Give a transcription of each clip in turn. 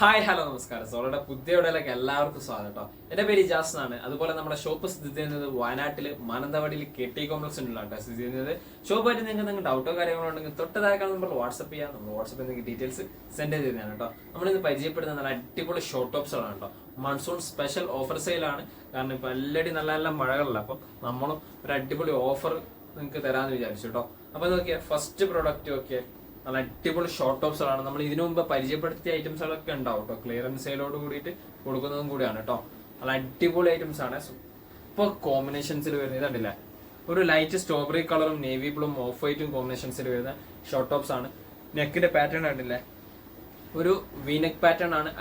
Hi hello നമസ്കാരം. സോളയുടെ പുതിയ വീഡിയോയിലേക്ക് എല്ലാവർക്കും സ്വാഗതം കേട്ടോ. എന്റെ പേര് ഇജാസ് ആണ്. അതുപോലെ നമ്മുടെ ഷോപ്പ് സ്ഥിതി ചെയ്യുന്നത് വയനാട്ടില് മാനന്തവാടിയിൽ KT കോംപ്ലക്സിലാണ് സ്ഥിതി ചെയ്യുന്നത്. ഷോപ്പായിട്ട് നിങ്ങൾക്ക് ഡൗട്ടോ കാര്യങ്ങളോ ഉണ്ടെങ്കിൽ തൊട്ടതായ നമ്പറിൽ വാട്സ്ആപ്പ് ചെയ്യാം. നമ്മൾ വാട്സ്ആപ്പിൽ നിങ്ങൾക്ക് ഡീറ്റെയിൽസ് സെൻഡ് ചെയ്ത് തന്നെയാണ് കേട്ടോ. നമ്മളിന്ന് പരിചയപ്പെടുന്ന നല്ല അടിപൊളി ഷോർട്ട് ടോപ്സുകളാണ് കേട്ടോ. മൺസൂൺ സ്പെഷ്യൽ ഓഫർ സെയിലാണ്. കാരണം ഇപ്പൊ എല്ലാവരും നല്ല നല്ല മഴകളല്ല. അപ്പം നമ്മളും ഒരു അടിപൊളി ഓഫർ നിങ്ങൾക്ക് തരാമെന്ന് വിചാരിച്ചു കേട്ടോ. അപ്പൊ നോക്കിയാൽ ഫസ്റ്റ് പ്രൊഡക്റ്റ് നോക്കിയാൽ നല്ല അടിപൊളി ഷോർട്ട് ടോപ്സുകളാണ്. നമ്മൾ ഇതിനു മുമ്പ് പരിചയപ്പെടുത്തിയ ഐറ്റംസുകളൊക്കെ ഉണ്ടാവും കേട്ടോ. ക്ലിയറൻസ് സെയിലോട് കൂടിയിട്ട് കൊടുക്കുന്നതും കൂടിയാണ് കേട്ടോ. നല്ല അടിപൊളി ഐറ്റംസ് ആണ്. സൂപ്പർ കോമ്പിനേഷൻസിൽ വരുന്നത് ഇതല്ല, ഒരു ലൈറ്റ് സ്ട്രോബെറി കളറും നേവി ബ്ലൂം ഓഫ് വൈറ്റും കോമ്പിനേഷൻസിൽ വരുന്ന ഷോർട്ട് ടോപ്സ് ആണ്. നെക്കിന്റെ പാറ്റേൺ കണ്ടില്ലേ, ഒരു വീനെക്ക് പാറ്റേൺ ആണ്.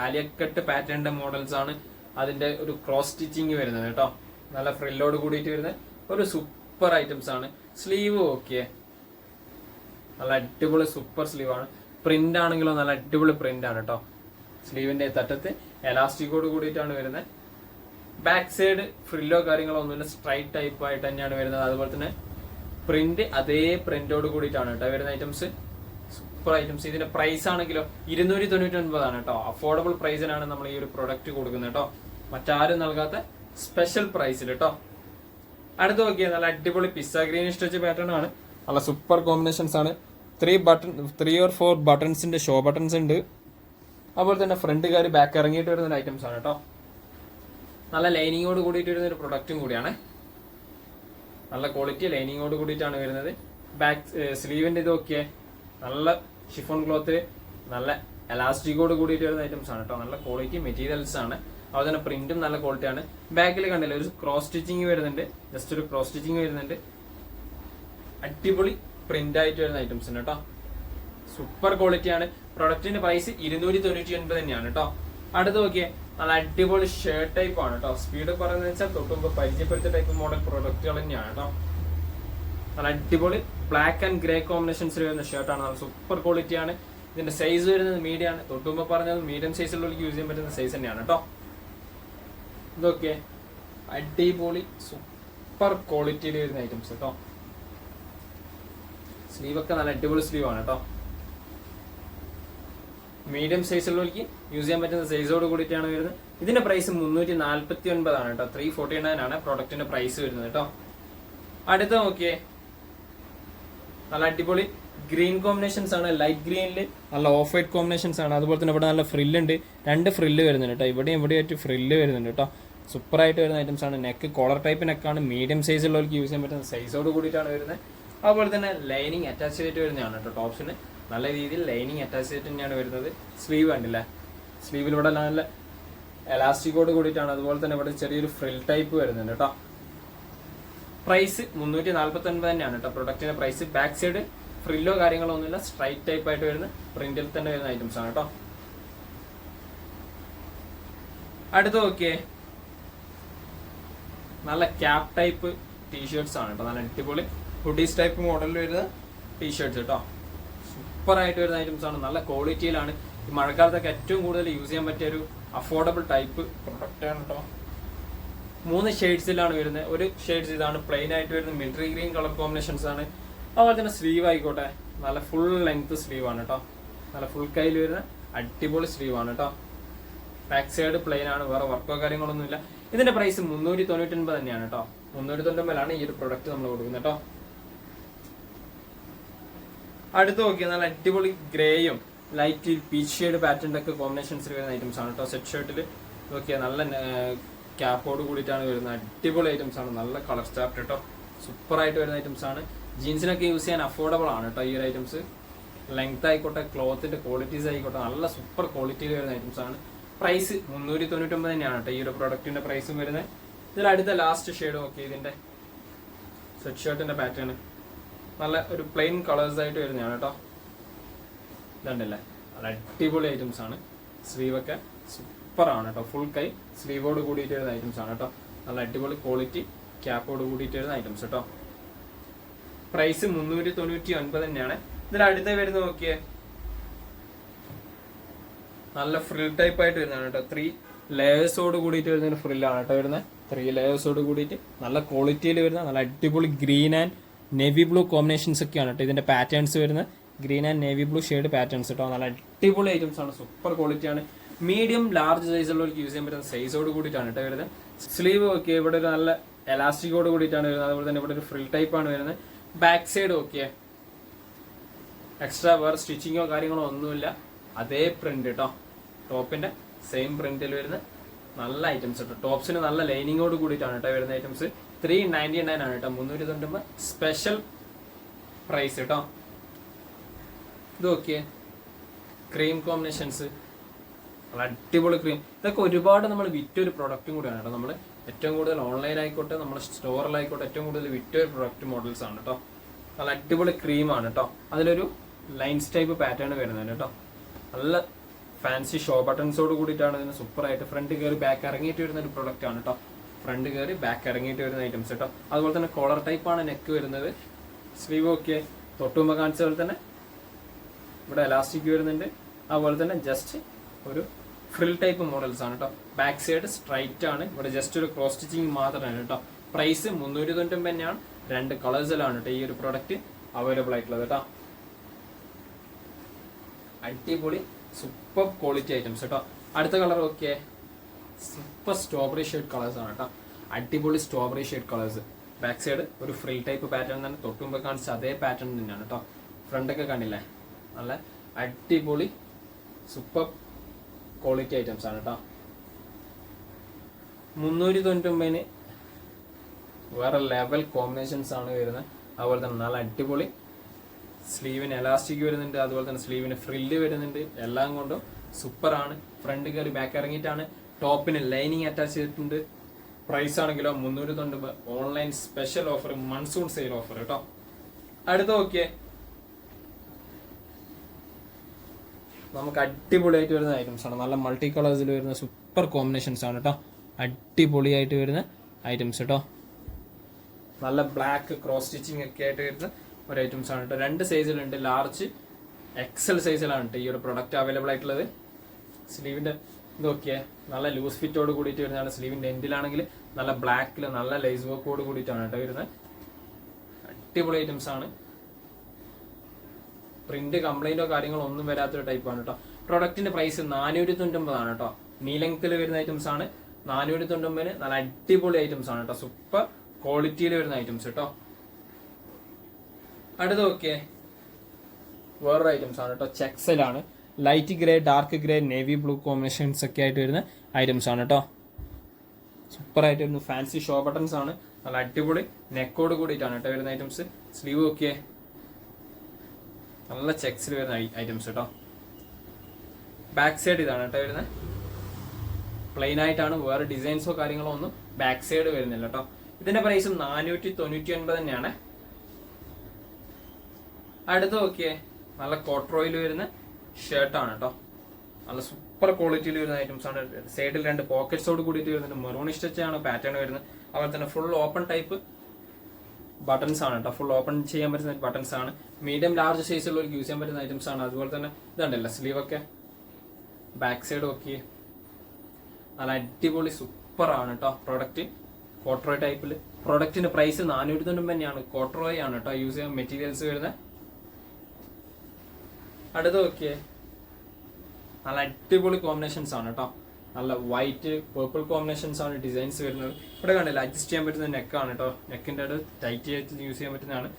ആലിയ കട്ട് പാറ്റേണിന്റെ മോഡൽസ് ആണ്. അതിന്റെ ഒരു ക്രോസ് സ്റ്റിച്ചിങ് വരുന്നത് കേട്ടോ. നല്ല ഫ്രില്ലോട് കൂടിയിട്ട് വരുന്ന ഒരു സൂപ്പർ ഐറ്റംസ് ആണ്. സ്ലീവ് ഓക്കെ, നല്ല അടിപൊളി സൂപ്പർ സ്ലീവ് ആണ്. പ്രിന്റ് ആണെങ്കിലോ നല്ല അടിപൊളി പ്രിന്റ് ആണ് കേട്ടോ. സ്ലീവിന്റെ തട്ടത്ത് എലാസ്റ്റിക്കോട് കൂടിയിട്ടാണ് വരുന്നത്. ബാക്ക് സൈഡ് ഫ്രില്ലോ കാര്യങ്ങളോ ഒന്നുമില്ല, സ്ട്രൈറ്റ് ടൈപ്പ് ആയിട്ട് തന്നെയാണ് വരുന്നത്. അതുപോലെ തന്നെ പ്രിന്റ് അതേ പ്രിന്റോട് കൂടിയിട്ടാണ് കേട്ടോ വരുന്ന ഐറ്റംസ്. Super items. ഇതിന്റെ പ്രൈസ് ആണെങ്കിലോ 299 ആണ് കേട്ടോ. അഫോർഡബിൾ പ്രൈസിനാണ് നമ്മൾ ഈ ഒരു പ്രൊഡക്റ്റ് കൊടുക്കുന്നത് കേട്ടോ. മറ്റാരും നൽകാത്ത സ്പെഷ്യൽ പ്രൈസിൽ കേട്ടോ. അടുത്ത് നോക്കിയാൽ നല്ല അടിപൊളി പിസ്സ ഗ്രീൻ സ്റ്റിച്ച് പാറ്റേൺ ആണ്. നല്ല സൂപ്പർ കോമ്പിനേഷൻസ് ആണ്. 3 or 4 ബട്ടൺസിന്റെ ഷോ ബട്ടൺസ് ഉണ്ട്. അതുപോലെ തന്നെ ഫ്രണ്ട് കാര് ബാക്ക് ഇറങ്ങിയിട്ട് വരുന്ന ഐറ്റംസ് ആണ് കേട്ടോ. നല്ല ലൈനിങ്ങോട് കൂടിയിട്ട് വരുന്ന ഒരു പ്രൊഡക്റ്റും കൂടിയാണ്. നല്ല ക്വാളിറ്റി ലൈനിങ്ങോട് കൂടിയിട്ടാണ് വരുന്നത്. ബാക്ക് സ്ലീവിന്റെ ഇതൊക്കെ നല്ല ഷിഫോൺ ക്ലോത്ത്, നല്ല എലാസ്റ്റിക്കോട് കൂടിയിട്ട് വരുന്ന ഐറ്റംസ് ആണ് കേട്ടോ. നല്ല ക്വാളിറ്റി മെറ്റീരിയൽസ് ആണ്. അതുപോലെ തന്നെ പ്രിന്റും നല്ല ക്വാളിറ്റിയാണ്. ബാക്കിൽ കണ്ടില്ല, ഒരു ക്രോസ് സ്റ്റിച്ചിങ് വരുന്നുണ്ട്. ജസ്റ്റ് ഒരു ക്രോസ് സ്റ്റിച്ചിങ് വരുന്നുണ്ട്. അടിപൊളി പ്രിന്റ് ആയിട്ട് വരുന്ന ഐറ്റംസ് ഉണ്ട് കേട്ടോ. സൂപ്പർ ക്വാളിറ്റിയാണ്. പ്രൊഡക്റ്റിന്റെ പ്രൈസ് 299 തന്നെയാണ് കേട്ടോ. അടുത്ത് നോക്കിയേ, നല്ല അടിപൊളി ഷർട്ട് ടൈപ്പ് ആണ് കേട്ടോ. സ്പീഡ് പറയുന്നത് വെച്ചാൽ തൊട്ടുമ്പോ പരിചയപ്പെടുത്തിയ ടൈപ്പ് മോഡൽ പ്രൊഡക്റ്റുകൾ തന്നെയാണ് കേട്ടോ. നല്ല അടിപൊളി ബ്ലാക്ക് ആൻഡ് ഗ്രേ കോമ്പിനേഷൻസിൽ വരുന്ന ഷർട്ടാണ്. നല്ല സൂപ്പർ ക്വാളിറ്റിയാണ്. ഇതിന്റെ സൈസ് വരുന്നത് മീഡിയം ആണ്. തൊട്ടുമ്പോ പറഞ്ഞത് മീഡിയം സൈസിലുള്ളവർക്ക് യൂസ് ചെയ്യാൻ പറ്റുന്ന സൈസ് തന്നെയാണ് കേട്ടോ. ഇതൊക്കെ അടിപൊളി സൂപ്പർ ക്വാളിറ്റിയിൽ വരുന്ന ഐറ്റംസ് കേട്ടോ. സ്ലീവ് ഒക്കെ നല്ല അടിപൊളി സ്ലീവ് ആണ് കേട്ടോ. മീഡിയം സൈസുള്ളവർക്ക് യൂസ് ചെയ്യാൻ പറ്റുന്ന സൈസോട് കൂടിയിട്ടാണ് വരുന്നത്. ഇതിന്റെ പ്രൈസ് 349 ആണ് കേട്ടോ. 349 ആണ് പ്രൊഡക്റ്റിന്റെ പ്രൈസ് വരുന്നത് കേട്ടോ. അടുത്ത നോക്കിയേ, നല്ല അടിപൊളി ഗ്രീൻ കോമ്പിനേഷൻസ് ആണ്. ലൈറ്റ് ഗ്രീനിൽ നല്ല ഓഫ് വൈറ്റ് കോമ്പിനേഷൻസ് ആണ്. അതുപോലെ തന്നെ ഇവിടെ നല്ല ഫ്രില്ല് ഉണ്ട്. 2 ഫ്രില്ല് വരുന്നുണ്ട് കേട്ടോ. ഇവിടെയായിട്ട് ഫ്രില്ല് വരുന്നുണ്ട് കേട്ടോ. സൂപ്പർ ആയിട്ട് വരുന്ന ഐറ്റംസ് ആണ്. നെക്ക് കോളർ ടൈപ്പ് നെക്കാണ്. മീഡിയം സൈസുള്ളവർക്ക് യൂസ് ചെയ്യാൻ പറ്റുന്ന സൈസോട് കൂടിയിട്ടാണ് വരുന്നത്. അതുപോലെ തന്നെ ലൈനിങ് അറ്റാച്ച് ചെയ്തിട്ട് വരുന്നതാണ് കേട്ടോ. ടോപ്സിന് നല്ല രീതിയിൽ ലൈനിങ് അറ്റാച്ച് ചെയ്തിട്ട് തന്നെയാണ് വരുന്നത്. സ്ലീവ് കണ്ടില്ല, സ്ലീവിൽ ഇവിടെ നല്ല എലാസ്റ്റിക്കോട് കൂടിയിട്ടാണ്. അതുപോലെ തന്നെ ഇവിടെ ചെറിയൊരു ഫ്രിൽ ടൈപ്പ് വരുന്നുണ്ട് കേട്ടോ. പ്രൈസ് 349 തന്നെയാണ് കേട്ടോ പ്രൊഡക്റ്റിന്റെ പ്രൈസ്. ബാക്ക് സൈഡ് ഫ്രില്ലോ കാര്യങ്ങളോ ഒന്നുമില്ല, സ്ട്രൈറ്റ് ടൈപ്പ് ആയിട്ട് വരുന്ന പ്രിന്റിൽ തന്നെ വരുന്ന ഐറ്റംസ് ആണ് കേട്ടോ. അടുത്ത് നോക്കിയേ, നല്ല ക്യാപ് ടൈപ്പ് ടീഷർട്സ് ആണ് കേട്ടോ. നല്ല അടിപൊളി ഹുഡീസ് ടൈപ്പ് മോഡലിൽ വരുന്ന ടീഷർട്സ് കേട്ടോ. സൂപ്പർ ആയിട്ട് വരുന്ന ഐറ്റംസ് ആണ്. നല്ല ക്വാളിറ്റിയിലാണ്. ഈ മഴക്കാലത്തൊക്കെ ഏറ്റവും കൂടുതൽ യൂസ് ചെയ്യാൻ പറ്റിയ ഒരു അഫോർഡബിൾ ടൈപ്പ് പ്രൊഡക്റ്റ് ആണ് കേട്ടോ. 3 ഷെയ്ഡ്സിലാണ് വരുന്നത്. ഒരു ഷെയ്ഡ്സ് ഇതാണ് പ്ലെയിൻ ആയിട്ട് വരുന്നത്. മിലിറ്ററി ഗ്രീൻ കളർ കോമ്പിനേഷൻസ് ആണ്. അതുപോലെ തന്നെ സ്ലീവ് ആയിക്കോട്ടെ, നല്ല ഫുൾ ലെങ്ത് സ്ലീവ് ആണ് കേട്ടോ. നല്ല ഫുൾ കയ്യിൽ വരുന്ന അടിപൊളി സ്ലീവ് ആണ് കേട്ടോ. ബാക്ക് സൈഡ് പ്ലെയിൻ ആണ്, വേറെ വർക്കോ കാര്യങ്ങളൊന്നും ഇല്ല. ഇതിന്റെ പ്രൈസ് 399 തന്നെയാണ് കേട്ടോ. 399 ഈ ഒരു പ്രൊഡക്റ്റ് നമ്മൾ കൊടുക്കുന്നത് കേട്ടോ. അടുത്ത് നോക്കിയാൽ നല്ല അടിപൊളി ഗ്രേയും ലൈറ്റ് പീച്ച് ഷെയ്ഡ് പാറ്റേൺ ഒക്കെ കോമ്പിനേഷൻസിൽ വരുന്ന ഐറ്റംസ് ആണ് കേട്ടോ. സെറ്റ് ഷർട്ടിൽ നോക്കിയാൽ നല്ല ക്യാപ്പോട് കൂടിയിട്ടാണ് വരുന്നത്. അടിപൊളി ഐറ്റംസ് ആണ്. നല്ല കളർ സ്റ്റാർട്ട് കേട്ടോ. സൂപ്പർ ആയിട്ട് വരുന്ന ഐറ്റംസ് ആണ്. ജീൻസിനൊക്കെ യൂസ് ചെയ്യാൻ അഫോർഡബിൾ ആണ് കേട്ടോ ഈ ഒരു ഐറ്റംസ്. ലെങ്ത് ആയിക്കോട്ടെ, ക്ലോത്തിന്റെ ക്വാളിറ്റീസ് ആയിക്കോട്ടെ, നല്ല സൂപ്പർ ക്വാളിറ്റിയിൽ വരുന്ന ഐറ്റംസ് ആണ്. പ്രൈസ് 399 തന്നെയാണ് കേട്ടോ ഈ ഒരു പ്രൊഡക്റ്റിന്റെ പ്രൈസും വരുന്നത്. ഇതിൽ അടുത്ത ലാസ്റ്റ് ഷെയ്ഡ് നോക്കി, ഇതിന്റെ സെറ്റ് ഷർട്ടിന്റെ പാറ്റേൺ നല്ല ഒരു പ്ലെയിൻ കളേഴ്സ് ആയിട്ട് വരുന്നതാണ് കേട്ടോ. ഇതുണ്ടല്ലേ, നല്ല അടിപൊളി ഐറ്റംസ് ആണ്. സ്ലീവ് ഒക്കെ സൂപ്പർ ആണ് കേട്ടോ. ഫുൾ കൈ സ്ലീവോട് കൂടിയിട്ട് വരുന്ന ഐറ്റംസ് ആണ് കേട്ടോ. നല്ല അടിപൊളി ക്വാളിറ്റി ക്യാപ്പോട് കൂടിയിട്ട് വരുന്ന ഐറ്റംസ് കേട്ടോ. പ്രൈസ് 399 തന്നെയാണ്. ഇതിൽ അടുത്ത വരുന്ന നോക്കിയേ, നല്ല ഫ്രിൽ ടൈപ്പ് ആയിട്ട് വരുന്നതാണ് കേട്ടോ. 3 ലെയേഴ്സോട് കൂടിയിട്ട് വരുന്ന ഒരു ഫ്രില്ലാണ് കേട്ടോ വരുന്നത്. 3 ലെയേഴ്സോട് കൂടിയിട്ട് നല്ല ക്വാളിറ്റിയിൽ വരുന്ന നല്ല അടിപൊളി green and navy blue combinations ഒക്കെയാണ് കേട്ടോ ഇതിന്റെ പാറ്റേൺസ് വരുന്നത്. Green and navy blue shade patterns കേട്ടോ. നല്ല അടിപൊളി ഐറ്റംസ് ആണ്, സൂപ്പർ ക്വാളിറ്റിയാണ്. മീഡിയം ലാർജ് സൈസുള്ളവർക്ക് യൂസ് ചെയ്യാൻ പറ്റുന്ന സൈസോട് കൂടിയിട്ടാണ് കേട്ടോ വരുന്നത്. സ്ലീവ് ഓക്കെ, ഇവിടെ ഒരു നല്ല എലാസ്റ്റിക്കോട് കൂടിയിട്ടാണ് വരുന്നത്. അതുപോലെ തന്നെ ഇവിടെ ഒരു ഫ്രിൽ ടൈപ്പ് ആണ് വരുന്നത്. ബാക്ക് സൈഡ് ഓക്കെ, എക്സ്ട്രാ വേറെ സ്റ്റിച്ചിങ്ങോ കാര്യങ്ങളോ ഒന്നുമില്ല, അതേ പ്രിന്റ് കേട്ടോ. ടോപ്പിന്റെ സെയിം പ്രിന്റിൽ വരുന്ന നല്ല ഐറ്റംസ് കേട്ടോ. ടോപ്സിന് നല്ല ലൈനിങ്ങോട് കൂടിയിട്ടാണ് കേട്ടോ വരുന്ന ഐറ്റംസ്. 399 ആണ് കേട്ടോ, 399 സ്പെഷ്യൽ പ്രൈസ് കേട്ടോ. ഇത് ഓക്കെ, ക്രീം കോമ്പിനേഷൻസ്, നല്ല അടിപൊളി ക്രീം. ഇതൊക്കെ ഒരുപാട് നമ്മൾ വിറ്റൊരു പ്രൊഡക്റ്റും കൂടിയാണ് കേട്ടോ. നമ്മൾ ഏറ്റവും കൂടുതൽ ഓൺലൈൻ ആയിക്കോട്ടെ നമ്മുടെ സ്റ്റോറിലായിക്കോട്ടെ ഏറ്റവും കൂടുതൽ വിറ്റൊരു പ്രൊഡക്റ്റ് മോഡൽസ് ആണ് കേട്ടോ. നല്ല അടിപൊളി ക്രീമാണ് കേട്ടോ. അതിലൊരു ലൈൻസ് ടൈപ്പ് പാറ്റേൺ വരുന്നത് കേട്ടോ. നല്ല ഫാൻസി ഷോ ബട്ടൺസോട് കൂടിയിട്ടാണ് ഇതിന് സൂപ്പറായിട്ട് ഫ്രണ്ട് കയറി ബാക്ക് ഇറങ്ങിയിട്ട് വരുന്ന ഒരു പ്രൊഡക്റ്റ് ആണ് കേട്ടോ. ഫ്രണ്ട് കയറി ബാക്ക് ഇറങ്ങിയിട്ട് വരുന്ന ഐറ്റംസ് കേട്ടോ. അതുപോലെ തന്നെ കോളർ ടൈപ്പാണ് നെക്ക് വരുന്നത്. സ്ലീവ് ഓക്കെ, തൊട്ടുമ്പോ കാണിച്ച പോലെ തന്നെ ഇവിടെ എലാസ്റ്റിക് വരുന്നുണ്ട്. അതുപോലെ തന്നെ ജസ്റ്റ് ഒരു ഫ്രിൽ ടൈപ്പ് മോഡൽസ് ആണ് കേട്ടോ. ബാക്ക് സൈഡ് സ്ട്രൈറ്റ് ആണ്, ഇവിടെ ജസ്റ്റ് ഒരു ക്രോസ് സ്റ്റിച്ചിങ് മാത്രമാണ് കേട്ടോ. പ്രൈസ് 399 തന്നെയാണ്. 2 കളേഴ്സിലാണ് കേട്ടോ ഈ ഒരു പ്രൊഡക്റ്റ് അവൈലബിൾ ആയിട്ടുള്ളത് കേട്ടോ. അടിപൊളി സൂപ്പർ ക്വാളിറ്റി ഐറ്റംസ് കേട്ടോ. അടുത്ത colour okay, super strawberry shade colours ആണ് കേട്ടോ. അടിപൊളി strawberry shade colours. Back side ഒരു ഫ്രീ ടൈപ്പ് പാറ്റേൺ തന്നെ, തൊട്ടുമ്പോ കാണിച്ച അതേ പാറ്റേൺ തന്നെയാണ് കേട്ടോ. ഫ്രണ്ടൊക്കെ കണ്ടില്ലേ, നല്ല അടിപൊളി സൂപ്പർ ക്വാളിറ്റി ഐറ്റംസ് ആണ് കേട്ടോ. 399 വേറെ ലെവൽ കോമ്പിനേഷൻസ് ആണ് വരുന്നത്. അതുപോലെ തന്നെ നല്ല അടിപൊളി സ്ലീവിന് എലാസ്റ്റിക് വരുന്നുണ്ട്, അതുപോലെ തന്നെ സ്ലീവിന് ഫ്രില്ല് വരുന്നുണ്ട്. എല്ലാം കൊണ്ടും സൂപ്പർ ആണ്. ഫ്രണ്ട് കയറി ബാക്ക് ഇറങ്ങിയിട്ടാണ്. ടോപ്പിന് ലൈനിങ് അറ്റാച്ച് ചെയ്തിട്ടുണ്ട്. പ്രൈസ് ആണെങ്കിലോ 399, online special offer, monsoon sale offer കേട്ടോ. അടുത്ത ഓക്കെ, നമുക്ക് അടിപൊളിയായിട്ട് വരുന്ന ഐറ്റംസ് ആണ്. നല്ല മൾട്ടി കളേഴ്സിൽ വരുന്ന സൂപ്പർ കോമ്പിനേഷൻസ് ആണ് കേട്ടോ. അടിപൊളിയായിട്ട് വരുന്ന ഐറ്റംസ് കേട്ടോ. നല്ല ബ്ലാക്ക് ക്രോസ് സ്റ്റിച്ചിങ് ഒക്കെ ആയിട്ട് വരുന്ന ഒരു ഐറ്റംസ് ആണ് കേട്ടോ. 2 സൈസിലുണ്ട്, ലാർജ് എക്സൽ സൈസിലാണ് കേട്ടോ ഈ ഒരു പ്രൊഡക്റ്റ് അവൈലബിൾ ആയിട്ടുള്ളത്. സ്ലീവിന്റെ ഇതൊക്കെ നല്ല ലൂസ് ഫിറ്റോട് കൂടിയിട്ട് വരുന്നതാണ്. സ്ലീവിന്റെ എൻഡിലാണെങ്കിൽ നല്ല ബ്ലാക്കിൽ നല്ല ലൈസ് വർക്കോട് കൂടിയിട്ടാണ് കേട്ടോ വരുന്നത്. അടിപൊളി ഐറ്റംസ് ആണ്. പ്രിന്റ് കംപ്ലൈന്റോ കാര്യങ്ങളോ ഒന്നും വരാത്തൊരു ടൈപ്പാണ് കേട്ടോ. പ്രൊഡക്റ്റിന്റെ പ്രൈസ് 499 ആണ് കേട്ടോ. നീ ലെങ്ത്തിൽ വരുന്ന ഐറ്റംസ് ആണ്. 499 നല്ല അടിപൊളി ഐറ്റംസ് ആണ് കേട്ടോ. സൂപ്പർ ക്വാളിറ്റിയിൽ വരുന്ന ഐറ്റംസ് കേട്ടോ. അടുത്ത ഓക്കെ, വേറൊരു ഐറ്റംസ് ആണ് കേട്ടോ. ചെക്സിലാണ് light grey, dark grey, navy blue combinations ഒക്കെ ആയിട്ട് വരുന്ന ഐറ്റംസ് ആണ് കേട്ടോ. സൂപ്പർ ആയിട്ട് വരുന്ന ഫാൻസി ഷോ ബട്ടൺസ് ആണ്. നല്ല അടിപൊളി നെക്കോട് കൂടിയിട്ടാണ് കേട്ടോ വരുന്ന ഐറ്റംസ്. സ്ലീവ് ഒക്കെ നല്ല ചെക്സിൽ വരുന്ന ഐറ്റംസ് കേട്ടോ. ബാക്ക് സൈഡ് ഇതാണ് കേട്ടോ വരുന്നത്. പ്ലെയിൻ ആയിട്ടാണ്, വേറെ ഡിസൈൻസോ കാര്യങ്ങളോ ഒന്നും ബാക്ക് സൈഡ് വരുന്നില്ല കേട്ടോ. ഇതിന്റെ പ്രൈസും 499 തന്നെയാണ്. അടുത്ത നോക്കിയേ, നല്ല കോട്രോയിൽ വരുന്ന ഷർട്ടാണ് കേട്ടോ. നല്ല സൂപ്പർ ക്വാളിറ്റിയിൽ വരുന്ന ഐറ്റംസ് ആണ്. സൈഡിൽ 2 പോക്കറ്റ്സോട് കൂടിയിട്ട് വരുന്നുണ്ട്. മെറൂണിഷ് ടച്ച് ആണ് പാറ്റേൺ വരുന്നത്. അതുപോലെ തന്നെ ഫുൾ ഓപ്പൺ ടൈപ്പ് ബട്ടൺസ് ആണ് കേട്ടോ. ഫുൾ ഓപ്പൺ ചെയ്യാൻ പറ്റുന്ന ബട്ടൺസ് ആണ്. മീഡിയം ലാർജ് സൈസുള്ളവർക്ക് യൂസ് ചെയ്യാൻ പറ്റുന്ന ഐറ്റംസ് ആണ്. അതുപോലെ തന്നെ ഇതുണ്ടല്ലോ സ്ലീവ് ഒക്കെ, ബാക്ക് സൈഡ് ഒക്കെ നല്ല അടിപൊളി സൂപ്പർ ആണ് കേട്ടോ പ്രോഡക്റ്റ്. കോട്രോയ് ടൈപ്പിൽ പ്രോഡക്റ്റിന്റെ പ്രൈസ് 499 തന്നെയാണ്. കോട്രോയ് ആണ് കേട്ടോ യൂസ് ചെയ്യാൻ മെറ്റീരിയൽസ് വരുന്നത്. അടുത്ത നോക്കിയേ, നല്ല അടിപൊളി കോമ്പിനേഷൻസ് ആണ് കേട്ടോ. നല്ല വൈറ്റ് പേർപ്പിൾ കോമ്പിനേഷൻസ് ആണ് ഡിസൈൻസ് വരുന്നത്. ഇവിടെ കണ്ടില്ല, അഡ്ജസ്റ്റ് ചെയ്യാൻ പറ്റുന്ന നെക്കാണ് കേട്ടോ. നെക്കിന്റെ അത് ടൈറ്റ് ചെയ്ത് യൂസ് ചെയ്യാൻ പറ്റുന്നതാണ്.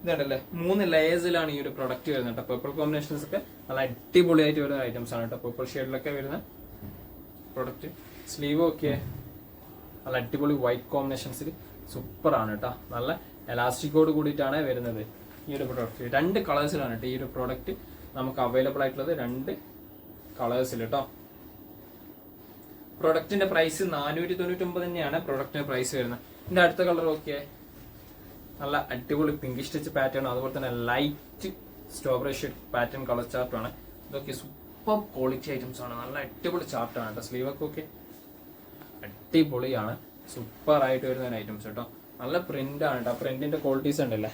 ഇതുണ്ടല്ലേ 3 ലെയേഴ്സിലാണ് ഈ ഒരു പ്രൊഡക്റ്റ് വരുന്നത് കേട്ടോ. പേർപ്പിൾ കോമ്പിനേഷൻസ് ഒക്കെ നല്ല അടിപൊളിയായിട്ട് വരുന്ന ഐറ്റംസ് ആണ് കേട്ടോ. പേർപ്പിൾ ഷെയ്ഡിലൊക്കെ വരുന്ന പ്രൊഡക്റ്റ്. സ്ലീവ് ഒക്കെ നല്ല അടിപൊളി വൈറ്റ് കോമ്പിനേഷൻസിൽ സൂപ്പർ ആണ് കേട്ടോ. നല്ല എലാസ്റ്റിക്കോട് കൂടിയിട്ടാണ് വരുന്നത് ഈ ഒരു പ്രൊഡക്റ്റ്. 2 കളേഴ്സിലാണ് കേട്ടോ ഈ ഒരു പ്രൊഡക്റ്റ് നമുക്ക് അവൈലബിൾ ആയിട്ടുള്ളത്. 2 കളേഴ്സിൽ കേട്ടോ. പ്രൊഡക്റ്റിന്റെ പ്രൈസ് 499 തന്നെയാണ് പ്രൊഡക്റ്റിന്റെ പ്രൈസ് വരുന്നത്. ഇതിന്റെ അടുത്ത കളർ ഓക്കെ, നല്ല അടിപൊളി പിങ്കിഷ് ടച്ച് പാറ്റേൺ, അതുപോലെ തന്നെ light strawberry shade pattern colour ചാർട്ടാണ്. ഇതൊക്കെ സൂപ്പർ ക്വാളിറ്റി ഐറ്റംസ് ആണ്. നല്ല അടിപൊളി ചാർട്ടാണ് കേട്ടോ. സ്ലീവൊക്കെ ഓക്കെ അടിപൊളിയാണ്. സൂപ്പർ ആയിട്ട് വരുന്ന ഐറ്റംസ് കേട്ടോ. നല്ല പ്രിന്റ് ആണ് കേട്ടോ. പ്രിന്റിന്റെ ക്വാളിറ്റീസ് ഉണ്ടല്ലേ,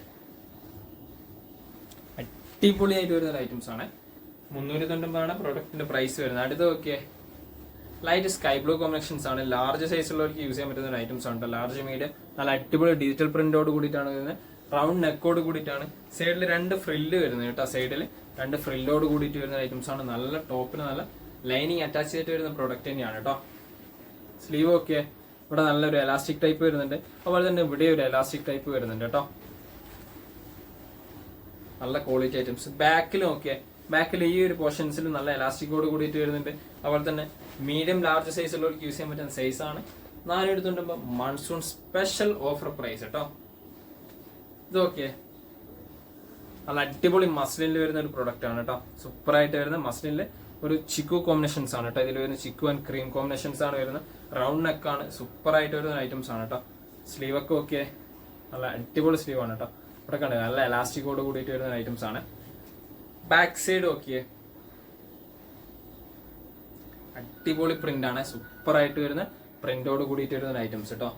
അടിപൊളിയായിട്ട് വരുന്ന ഐറ്റംസ് ആണ്. 399 ആണ് പ്രൊഡക്റ്റിന്റെ പ്രൈസ് വരുന്നത്. അടുത്ത okay, light sky blue combinations ആണ്. ലാർജ് സൈസുള്ളവർക്ക് യൂസ് ചെയ്യാൻ പറ്റുന്ന ഐറ്റംസ് ആണ്. ലാർജ് മീഡിയം നല്ല അടിപൊളി ഡിജിറ്റൽ പ്രിന്റോട് കൂടിയിട്ടാണ് വരുന്നത്. റൗണ്ട് നെക്കോട് കൂടിയിട്ടാണ്. സൈഡിൽ 2 ഫ്രില്ല് വരുന്നത് കേട്ടോ. സൈഡിൽ 2 ഫ്രില്ലോട് കൂടിയിട്ട് വരുന്ന ഐറ്റംസ് ആണ്. നല്ല ടോപ്പിന് നല്ല ലൈനിങ് അറ്റാച്ച് ചെയ്തിട്ട് വരുന്ന പ്രോഡക്റ്റ് തന്നെയാണ് കേട്ടോ. സ്ലീവ് ഒക്കെ ഇവിടെ നല്ലൊരു എലാസ്റ്റിക് ടൈപ്പ് വരുന്നുണ്ട്. അതുപോലെ തന്നെ ഇവിടെ ഒരു എലാസ്റ്റിക് ടൈപ്പ് വരുന്നുണ്ട് കേട്ടോ. നല്ല ക്വാളിറ്റി ഐറ്റംസ്. ബാക്കിലും ഒക്കെ ബാക്കിൽ ഈ ഒരു പോർഷൻസിൽ നല്ല എലാസ്റ്റിക്കോട് കൂടിയിട്ട് വരുന്നുണ്ട്. അതുപോലെ തന്നെ മീഡിയം ലാർജ് സൈസ് ഉള്ളവർക്ക് യൂസ് ചെയ്യാൻ പറ്റുന്ന സൈസാണ്. 490 മൺസൂൺ സ്പെഷ്യൽ ഓഫർ പ്രൈസ് കേട്ടോ. ഇതൊക്കെ നല്ല അടിപൊളി മസ്ലിനിൽ വരുന്ന ഒരു പ്രൊഡക്റ്റ് ആണ് കേട്ടോ. സൂപ്പർ ആയിട്ട് വരുന്ന മസ്ലിനിൽ ഒരു ചിക്കു കോമ്പിനേഷൻസ് ആണ് കേട്ടോ. ഇതിൽ വരുന്ന ചിക്കു ആൻഡ് ക്രീം കോമ്പിനേഷൻസ് ആണ് വരുന്നത്. റൗണ്ട് നെക്ക് ആണ്. സൂപ്പർ ആയിട്ട് വരുന്ന ഐറ്റംസ് ആണ് കേട്ടോ. സ്ലീവൊക്കെ ഒക്കെ നല്ല അടിപൊളി സ്ലീവ് ആണ് കേട്ടോ. ഇവിടെ കണ്ടത് നല്ല എലാസ്റ്റിക്കോട് കൂടിയിട്ട് വരുന്ന ഐറ്റംസ് ആണ്. ബാക്ക് സൈഡ് നോക്കിയേ, അടിപൊളി പ്രിന്റ് ആണ്. സൂപ്പർ ആയിട്ട് വരുന്ന പ്രിന്റോട് കൂടിയിട്ട് വരുന്ന ഐറ്റംസ് കേട്ടോ.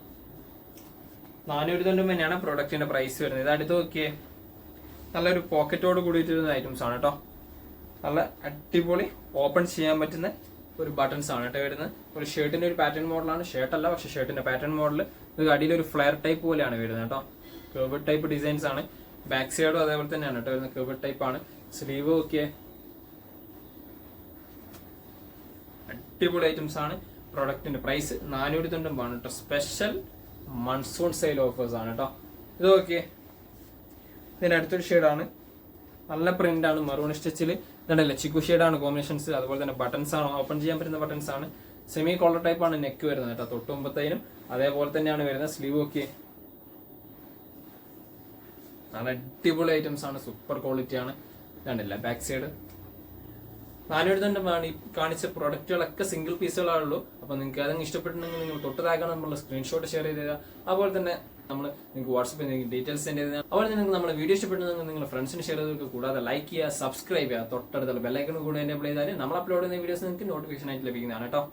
490 തന്നെയാണ് പ്രൊഡക്റ്റിന്റെ പ്രൈസ് വരുന്നത്. ഇത് അടുത്ത് നോക്കിയേ, നല്ലൊരു പോക്കറ്റോട് കൂടിയിട്ട് വരുന്ന ഐറ്റംസ് ആണ് കേട്ടോ. നല്ല അടിപൊളി ഓപ്പൺ ചെയ്യാൻ പറ്റുന്ന ഒരു ബട്ടൺസ് ആണ് കേട്ടോ വരുന്നത്. ഒരു ഷർട്ടിന്റെ ഒരു പാറ്റേൺ മോഡലാണ്. ഷർട്ടല്ല, പക്ഷെ ഷർട്ടിന്റെ പാറ്റേൺ മോഡൽ. ഇത് അടിയിൽ ഒരു ഫ്ലെയർ ടൈപ്പ് പോലെയാണ് വരുന്നത് കേട്ടോ. കർവ് ടൈപ്പ് ഡിസൈൻസ് ആണ്. ബാക്ക് സൈഡും അതേപോലെ തന്നെയാണ് കേട്ടോ വരുന്നത്. കർവ് ടൈപ്പ് ആണ്. സ്ലീവ് ഒക്കെ അടിപൊളി ഐറ്റംസ് ആണ്. പ്രൊഡക്റ്റിന്റെ പ്രൈസ് 490 ആണ് കേട്ടോ. സ്പെഷ്യൽ മൺസൂൺ സെയിൽ ഓഫേഴ്സ് ആണ് കേട്ടോ. ഇത് ഓക്കെ, ഇതിന്റെ അടുത്തൊരു ഷെയ്ഡാണ്. നല്ല പ്രിന്റ് ആണ്. മറൂൺ സ്റ്റിച്ചിൽ ഇതല്ലേ ചിക്കു ഷെയ്ഡാണ് കോമ്പിനേഷൻസ്. അതുപോലെ തന്നെ ബട്ടൺസ് ആണ്. ഓപ്പൺ ചെയ്യാൻ പറ്റുന്ന ബട്ടൺസ് ആണ്. സെമി കോളർ ടൈപ്പ് ആണ് നെക്ക് വരുന്നത് കേട്ടോ. തൊട്ടുമ്പത്തേനും അതേപോലെ തന്നെയാണ് വരുന്നത്. സ്ലീവ് ഒക്കെ നല്ല അടിപൊളി ഐറ്റംസ് ആണ്. സൂപ്പർ ക്വാളിറ്റി ആണ്. കണ്ടില്ല ബാക്ക് സൈഡ്. 490 ഈ കാണിച്ച പ്രൊഡക്റ്റുകളൊക്കെ സിംഗിൾ പീസുകളാണുള്ളൂ. അപ്പൊ നിങ്ങൾക്ക് അതൊന്നും ഇഷ്ടപ്പെട്ടിട്ടുണ്ടെങ്കിൽ നിങ്ങൾ തൊട്ടതാക്കണം നമ്മൾ സ്ക്രീൻഷോട്ട് ഷെയർ ചെയ്ത് തരിക. അതുപോലെ തന്നെ നമ്മൾ നിങ്ങൾക്ക് വാട്സപ്പിൽ ഡീറ്റെയിൽസ് സെൻഡ് ചെയ്ത് തരാം. അതുപോലെ തന്നെ നിങ്ങൾക്ക് നമ്മുടെ വീഡിയോ ഇഷ്ടപ്പെട്ടുണ്ടെങ്കിൽ നിങ്ങൾ ഫ്രണ്ട്സിന് ഷെയർ ചെയ്ത് കൂടാതെ ലൈക്ക് ചെയ്യുക, സബ്സ്ക്രൈബ് ചെയ്യുക, തൊട്ടടുത്തുള്ള ബെല്ലൈക്കൺ കൂടെ എനേബിൾ ചെയ്താൽ നമ്മൾ അപ്ലോഡ് ചെയ്യുന്ന വീഡിയോസ് നിങ്ങൾക്ക് നോട്ടിഫിക്കേഷൻ ആയിട്ട് ലഭിക്കുന്നതാണ് കേട്ടോ.